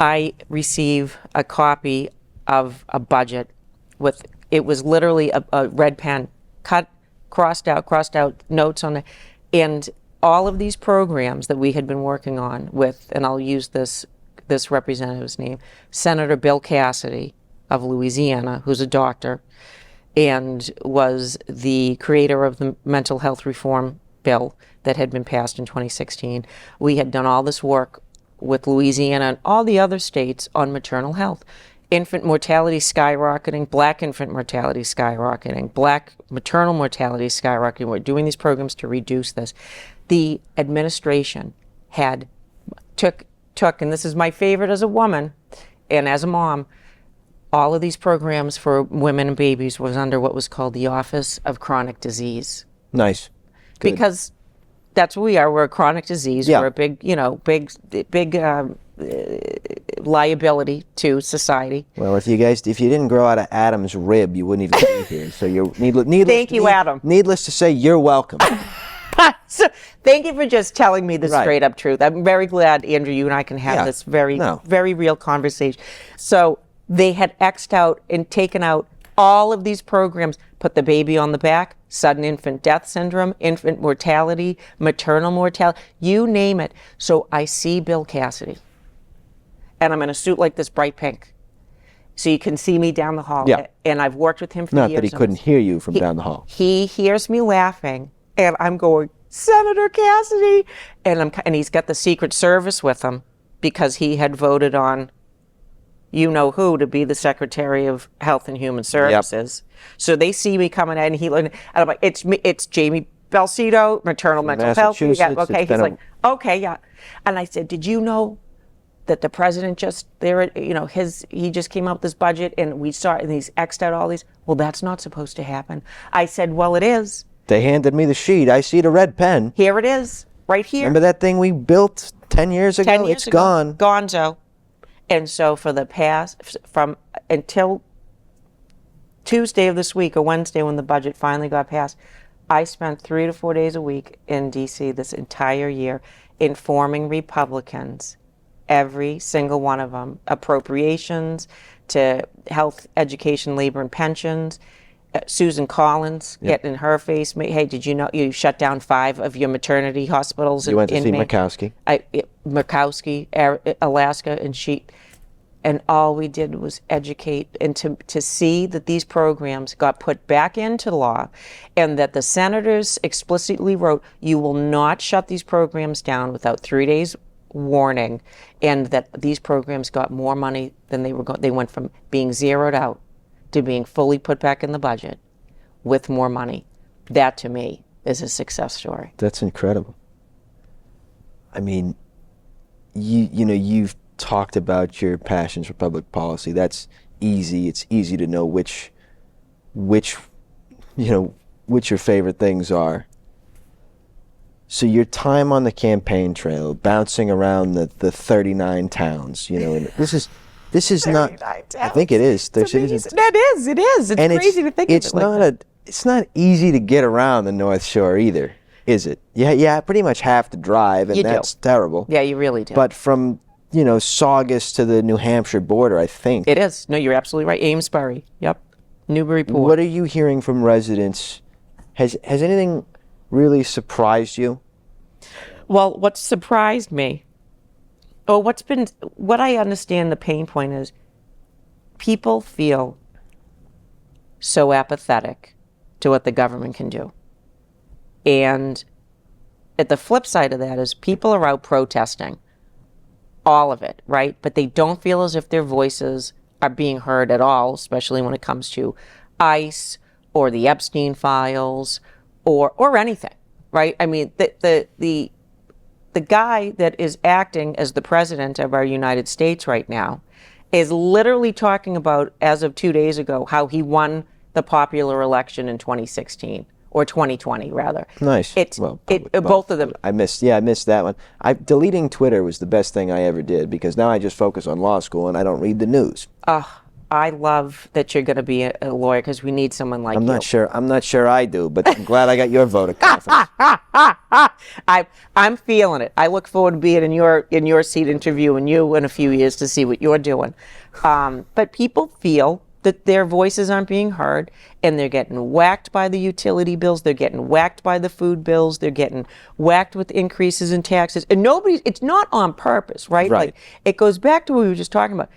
I receive a copy of a budget with, it was literally a red pen, crossed out notes on it. And all of these programs that we had been working on with, and I'll use this representative's name, Senator Bill Cassidy of Louisiana, who's a doctor, and was the creator of the mental health reform bill that had been passed in 2016. We had done all this work with Louisiana and all the other states on maternal health. Infant mortality skyrocketing, black infant mortality skyrocketing, black maternal mortality skyrocketing. We're doing these programs to reduce this. The administration had took, and this is my favorite as a woman and as a mom, all of these programs for women and babies was under what was called the Office of Chronic Disease. Nice. Good. Because that's what we are. We're a chronic disease. Yeah. We're a big liability to society. Well, if you didn't grow out of Adam's rib, you wouldn't even be here. So you're needless. Thank you, Adam. Needless to say, you're welcome. So thank you for just telling me the straight up truth. I'm very glad, Andrew, you and I can have this very real conversation. So they had X'd out and taken out all of these programs, put the baby on the back, sudden infant death syndrome, infant mortality, maternal mortality, you name it. So I see Bill Cassidy, and I'm in a suit like this, bright pink. So you can see me down the hall. Yeah. And I've worked with him for Not years. that he couldn't hear you from down the hall. He hears me laughing, and I'm going, Senator Cassidy, and he's got the Secret Service with him because he had voted on you-know-who to be the Secretary of Health and Human Services. Yep. So they see me coming in, and I'm like, it's Jamie Belsito, maternal mental health. Okay, he's like, okay, yeah. And I said, did you know that the president he just came out with this budget, and we saw, and he's X'd out all these? Well, that's not supposed to happen. I said, well, it is. They handed me the sheet. I see the red pen. Here it is, right here. Remember that thing we built 10 years ago? 10 years it's ago. gone. Gonzo. And so for the past, until Tuesday of this week or Wednesday when the budget finally got passed, I spent 3 to 4 days a week in D.C. this entire year informing Republicans, every single one of them, appropriations to health, education, labor, and pensions. Susan Collins, getting in her face, hey, did you know you shut down 5 of your maternity hospitals? You went to see Murkowski. Murkowski, Alaska, and all we did was educate and to see that these programs got put back into law, and that the senators explicitly wrote, you will not shut these programs down without 3 days warning, and that these programs got more money than they went from being zeroed out to being fully put back in the budget with more money. That, to me, is a success story. That's incredible. I mean, you've talked about your passions for public policy. That's easy. It's easy to know which your favorite things are. So your time on the campaign trail, bouncing around the 39 towns, and this is not. Towns. I think it is. It is. It's and crazy to think of it like that. It's not easy to get around the North Shore either, is it? Yeah, I pretty much have to drive, and that's terrible. Yeah, you really do. But from Saugus to the New Hampshire border, I think it is. No, you're absolutely right. Amesbury. Yep. Newburyport. What are you hearing from residents? Has anything really surprised you? Well, what surprised me, what I understand the pain point is, people feel so apathetic to what the government can do. And at the flip side of that is people are out protesting, all of it, right? But they don't feel as if their voices are being heard at all, especially when it comes to ICE or the Epstein files or anything, right? I mean, the guy that is acting as the president of our United States right now is literally talking about, as of 2 days ago, how he won the popular election in 2016 or 2020 rather. Nice. Both of them. I missed that one. Deleting Twitter was the best thing I ever did, because now I just focus on law school and I don't read the news. I love that you're going to be a lawyer, because we need someone like you. I'm not sure I do, but I'm glad I got your vote of confidence. I'm feeling it. I look forward to being in your seat interviewing you in a few years to see what you're doing. But people feel that their voices aren't being heard, and they're getting whacked by the utility bills, they're getting whacked by the food bills, they're getting whacked with increases in taxes. And it's not on purpose, right? Like, it goes back to what we were just talking about.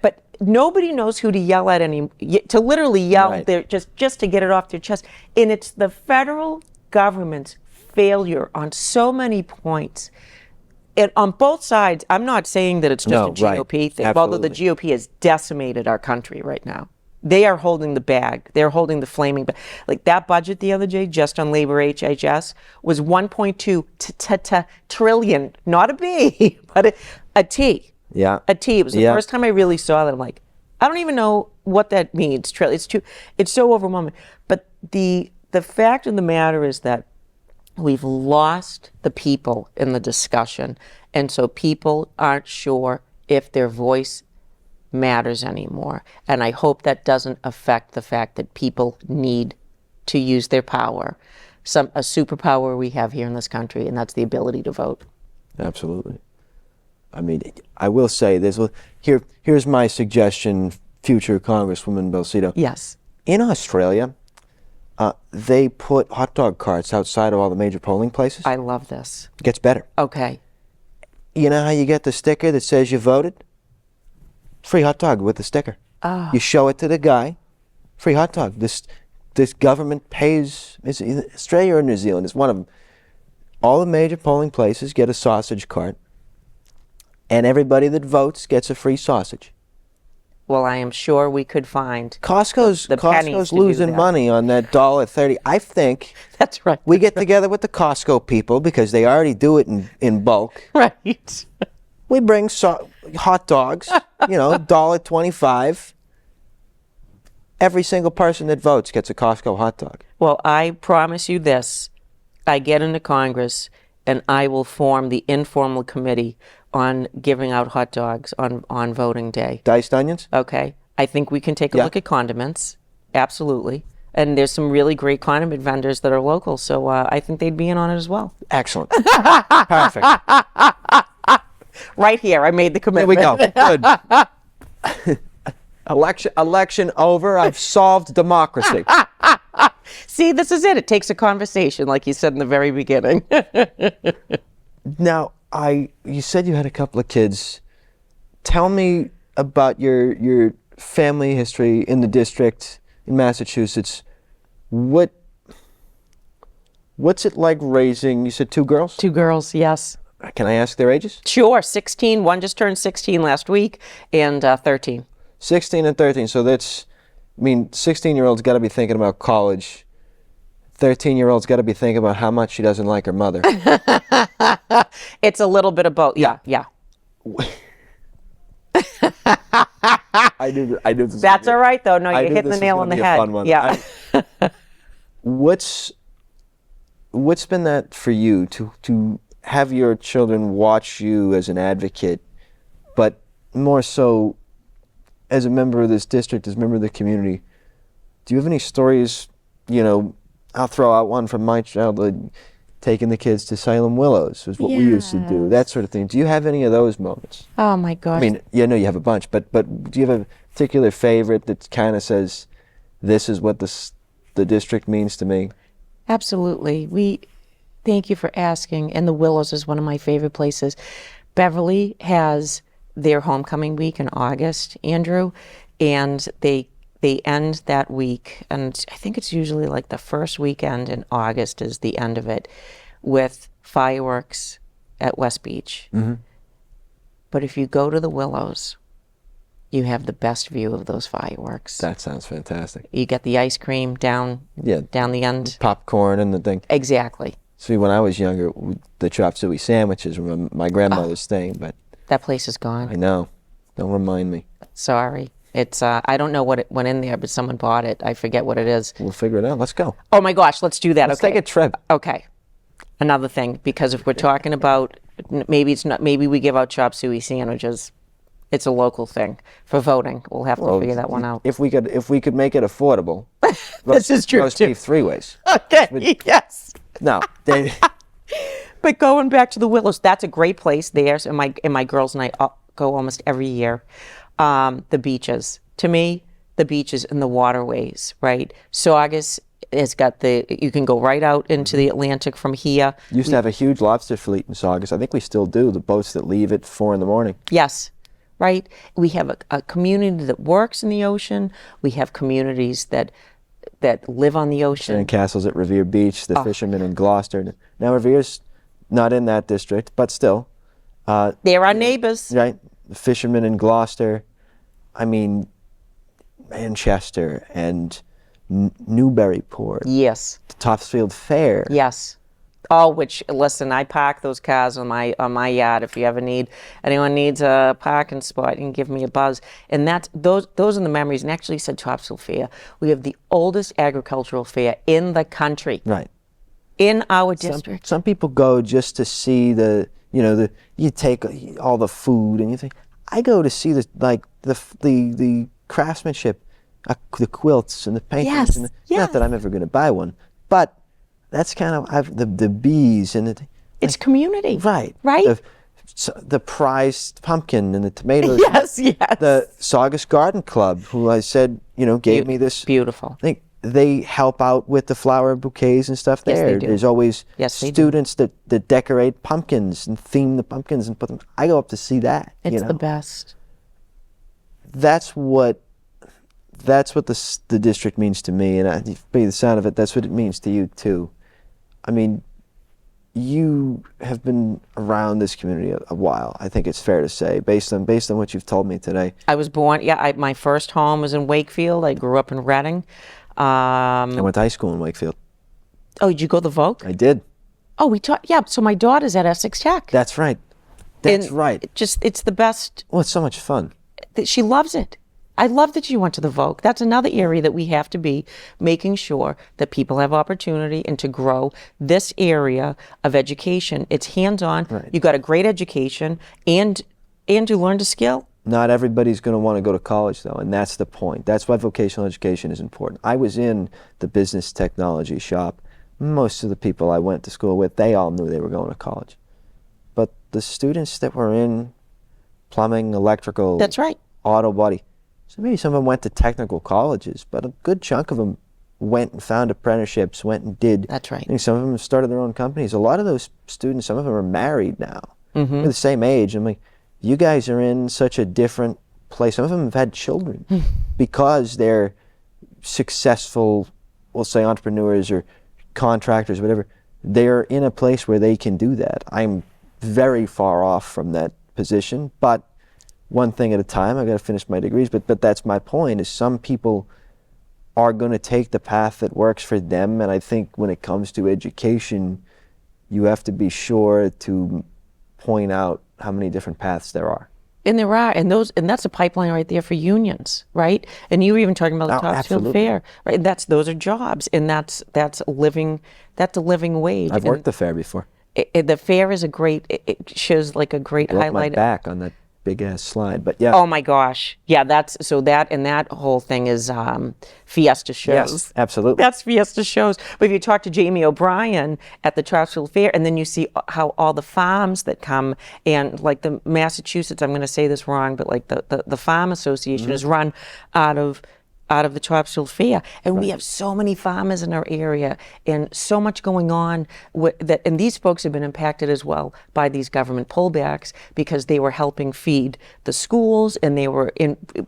But nobody knows who to yell at to literally yell there just to get it off their chest. And it's the federal government's failure on so many points. And on both sides, I'm not saying that it's just a GOP thing, although the GOP has decimated our country right now. They are holding the bag. They're holding the flaming bag. Like that budget the other day, just on labor HHS, was 1.2 trillion, not a B, but a T. Yeah. A T. It was the first time I really saw that. I'm like, I don't even know what that means. It's so overwhelming. But the fact of the matter is that we've lost the people in the discussion, and so people aren't sure if their voice matters anymore. And I hope that doesn't affect the fact that people need to use their power, a superpower we have here in this country, and that's the ability to vote. Absolutely. I mean, I will say here's my suggestion, future Congresswoman Belsito. Yes. In Australia, they put hot dog carts outside of all the major polling places. I love this. It gets better. Okay. You know how you get the sticker that says you voted? Free hot dog with the sticker. Oh. You show it to the guy, free hot dog. This government pays, is it either Australia or New Zealand? It's one of them. All the major polling places get a sausage cart, and everybody that votes gets a free sausage. Well, I am sure we could find Costco's losing money on that $1.30. I think that's right. We get together with the Costco people, because they already do it in bulk. Right. We bring hot dogs, $1.25. Every single person that votes gets a Costco hot dog. Well, I promise you this. I get into Congress, and I will form the informal committee on giving out hot dogs on voting day. Diced onions? Okay. I think we can take a look at condiments. Absolutely. And there's some really great condiment vendors that are local, so I think they'd be in on it as well. Excellent. Perfect. Right here, I made the commitment. There we go. Good. Election over. I've solved democracy. See, this is it. It takes a conversation, like you said in the very beginning. Now, you said you had a couple of kids. Tell me about your family history in the district in Massachusetts. What's it like raising, you said 2 girls? 2 girls, yes. Can I ask their ages? Sure, 16. One just turned 16 last week, and 13. 16 and 13. So that's, 16-year-old's got to be thinking about college. 13-year-old's got to be thinking about how much she doesn't like her mother. It's a little bit of both. Yeah. I knew this. That's all right, though. No, you're hitting the nail on the head. Fun one. Yeah. What's been that for you to have your children watch you as an advocate, but more so as a member of this district, as a member of the community? Do you have any stories? I'll throw out one from my childhood. Taking the kids to Salem Willows was what we used to do, that sort of thing. Do you have any of those moments? Oh my gosh. You have a bunch, but do you have a particular favorite that kind of says, this is what the district means to me? Absolutely. Thank you for asking. And the Willows is one of my favorite places. Beverly has their homecoming week in August, Andrew, and they end that week, and I think it's usually like the first weekend in August is the end of it, with fireworks at West Beach. Mm-hmm. But if you go to the Willows, you have the best view of those fireworks. That sounds fantastic. You get the ice cream down the end. Popcorn and the thing. Exactly. See, when I was younger, the chop suey sandwiches were my grandmother's thing, but... That place is gone. I know. Don't remind me. Sorry. It's I don't know what it went in there, but someone bought it. I forget what it is. We'll figure it out. Let's go. Oh my gosh, let's do that. Let's take a trip. Okay. Another thing, because if we're talking about maybe we give out chop suey sandwiches, it's a local thing for voting. We'll have to figure that one out. If we could make it affordable. This is true. Roast beef 3-ways. Okay. Yes. No. But going back to the Willows, that's a great place. There's and my girls and I go almost every year. The beaches. To me, the beaches and the waterways, right? Saugus has got you can go right out into the Atlantic from here. Used to have a huge lobster fleet in Saugus. I think we still do. The boats that leave at 4 a.m. Yes, right? We have a community that works in the ocean. We have communities that live on the ocean. And castles at Revere Beach, the fishermen in Gloucester. Now Revere's not in that district, but still. They're our neighbors. Right? The fishermen in Gloucester. Manchester and Newburyport. Yes. The Topsfield Fair. Yes. Listen, I park those cars on my yard. If you ever anyone needs a parking spot, you can give me a buzz. And those are the memories. And actually, you said Topsfield Fair. We have the oldest agricultural fair in the country. Right. In our district. Some people go just to see you take all the food and you think, I go to see the craftsmanship, the quilts and the paintings. Yes, Not that I'm ever going to buy one, but that's kind of the bees and it's community. Right. The prized pumpkin and the tomatoes. Yes. The Saugus Garden Club, who I said gave me this beautiful. I think they help out with the flower bouquets and stuff there. Yes, they do. There's always students that decorate pumpkins and theme the pumpkins and put them. I go up to see that. It's the best. That's what the district means to me, and by the sound of it, that's what it means to you too. You have been around this community a while. I think it's fair to say, based on what you've told me today. I was born. My first home was in Wakefield. I grew up in Reading. I went to high school in Wakefield. Oh, did you go to the Vogue? I did. Oh, we taught. Yeah. So my daughter's at Essex Tech. That's right. Right. It's the best. Well, it's so much fun. She loves it. I love that you went to the Vogue. That's another area that we have to be making sure that people have opportunity and to grow this area of education. It's hands-on. Right. You got a great education and you learned a skill. Not everybody's going to want to go to college, though, and that's the point. That's why vocational education is important. I was in the business technology shop. Most of the people I went to school with, they all knew they were going to college. But the students that were in plumbing, electrical, that's right, auto body, so maybe some of them went to technical colleges, but a good chunk of them went and found apprenticeships, went and did. That's right. I think some of them started their own companies. A lot of those students, some of them are married now. Mm-hmm. They're the same age. I'm like, you guys are in such a different place. Some of them have had children because they're successful, we'll say entrepreneurs or contractors, whatever. They're in a place where they can do that. I'm very far off from that position, but one thing at a time. I got to finish my degrees, but that's my point. Is some people are going to take the path that works for them, and I think when it comes to education, you have to be sure to point out how many different paths there are. And there are, and that's a pipeline right there for unions, right? And you were even talking about the Topsfield Fair, right? Those are jobs, and that's a living wage. I've worked the fair before. The fair is it shows like a great Broke highlight. my back on that big ass slide, but yeah. Oh my gosh, yeah. That whole thing is Fiesta shows. Yes, absolutely. That's Fiesta shows. But if you talk to Jamie O'Brien at the Topsfield Fair, and then you see how all the farms that come, and like the Massachusetts, I'm going to say this wrong, but like the Farm Association is run out of the Topsfield Fair, and we have so many farmers in our area, and so much going on and these folks have been impacted as well by these government pullbacks, because they were helping feed the schools, and they were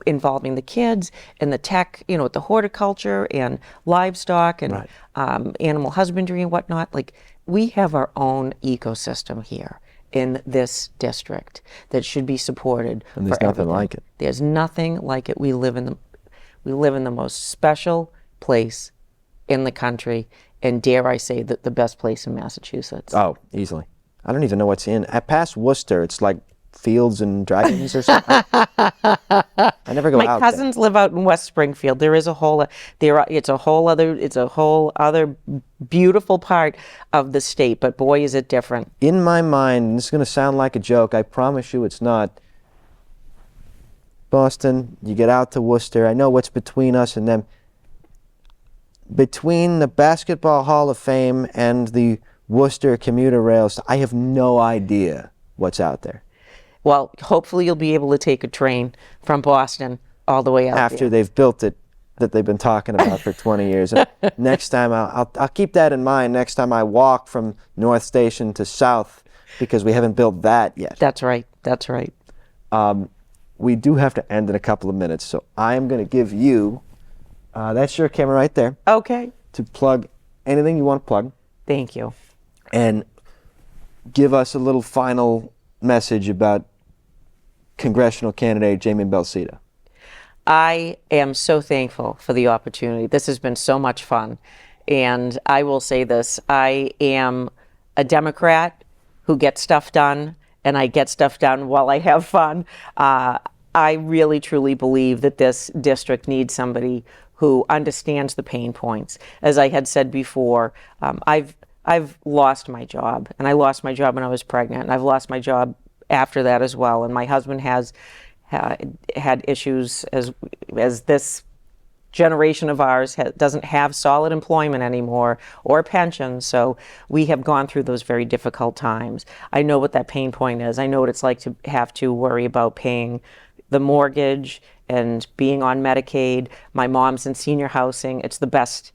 involving the kids in the tech, the horticulture and livestock and animal husbandry and whatnot. Like, we have our own ecosystem here in this district that should be supported. And there's nothing like it. There's nothing like it. We live in the most special place in the country, and dare I say the best place in Massachusetts. Oh, easily. I don't even know what's in. Past Worcester, it's like fields and dragons or something. I never go out My cousins live out in West Springfield. There is it's a whole other beautiful part of the state, but boy, is it different. In my mind, this is going to sound like a joke. I promise you it's not. Boston, you get out to Worcester. I know what's between us and them. Between the Basketball Hall of Fame and the Worcester commuter rails, I have no idea what's out there. Well, hopefully you'll be able to take a train from Boston all the way out after there. They've built it, that they've been talking about for 20 years. And next time, I'll keep that in mind next time I walk from North Station to South, because we haven't built that yet. That's right. That's right. We do have to end in a couple of minutes, so I am going to give you, that's your camera right there. Okay. To plug anything you want to plug. Thank you. And give us a little final message about congressional candidate Jamie Belsito. I am so thankful for the opportunity. This has been so much fun. And I will say this, I am a Democrat who gets stuff done, and I get stuff done while I have fun. I really, truly believe that this district needs somebody who understands the pain points. As I had said before, I've lost my job, and I lost my job when I was pregnant, and I've lost my job after that as well. And my husband has had issues as this generation of ours doesn't have solid employment anymore or pension, so we have gone through those very difficult times. I know what that pain point is. I know what it's like to have to worry about paying the mortgage and being on Medicaid. My mom's in senior housing. It's the best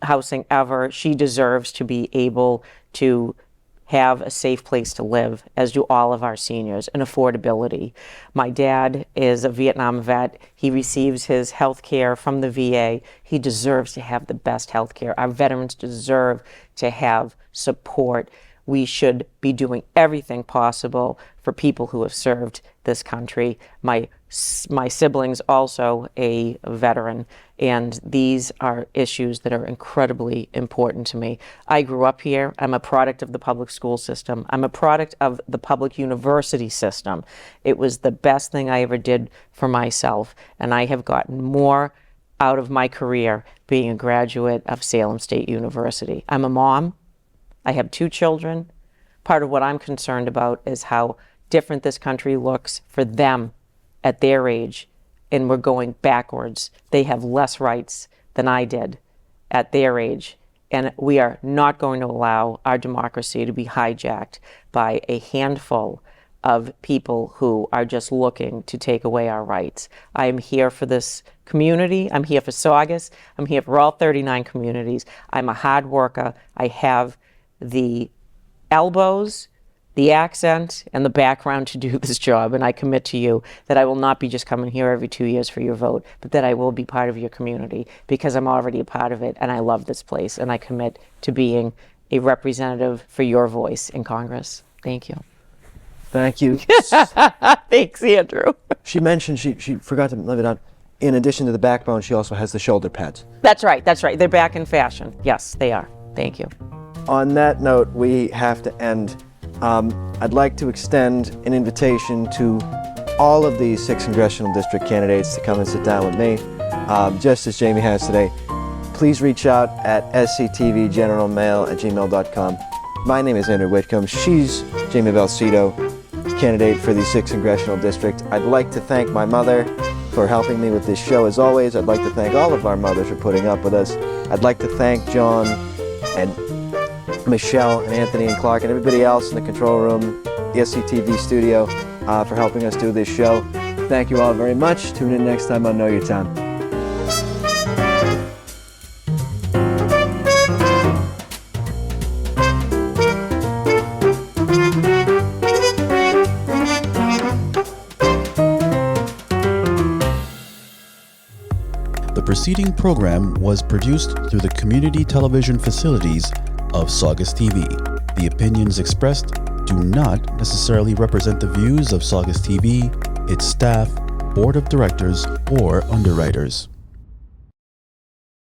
housing ever. She deserves to be able to have a safe place to live, as do all of our seniors, and affordability. My dad is a Vietnam vet. He receives his health care from the VA. He deserves to have the best health care. Our veterans deserve to have support. We should be doing everything possible for people who have served this country. My sibling's also a veteran, and these are issues that are incredibly important to me. I grew up here. I'm a product of the public school system. I'm a product of the public university system. It was the best thing I ever did for myself, and I have gotten more out of my career being a graduate of Salem State University. I'm a mom. I have 2 children. Part of what I'm concerned about is how different this country looks for them at their age, and we're going backwards. They have less rights than I did at their age, and we are not going to allow our democracy to be hijacked by a handful of people who are just looking to take away our rights. I am here for this community. I'm here for Saugus. I'm here for all 39 communities. I'm a hard worker. I have the elbows, the accent, and the background to do this job, and I commit to you that I will not be just coming here every 2 years for your vote, but that I will be part of your community, because I'm already a part of it, and I love this place, and I commit to being a representative for your voice in Congress. Thank you. Thank you. Thanks, Andrew. She mentioned she forgot to leave it out. In addition to the backbone, she also has the shoulder pads. That's right. They're back in fashion. Yes, they are. Thank you. On that note, we have to end. I'd like to extend an invitation to all of the 6 congressional district candidates to come and sit down with me, just as Jamie has today. Please reach out at sctvgeneralmail@gmail.com. My name is Andrew Whitcomb. She's Jamie Belsito, candidate for the 6th Congressional District. I'd like to thank my mother for helping me with this show as always. I'd like to thank all of our mothers for putting up with us. I'd like to thank John and Michelle and Anthony and Clark and everybody else in the control room, the SCTV studio, for helping us do this show. Thank you all very much. Tune in next time on Know Your Town. The preceding program was produced through the community television facilities of Saugus TV. The opinions expressed do not necessarily represent the views of Saugus TV, its staff, board of directors, or underwriters.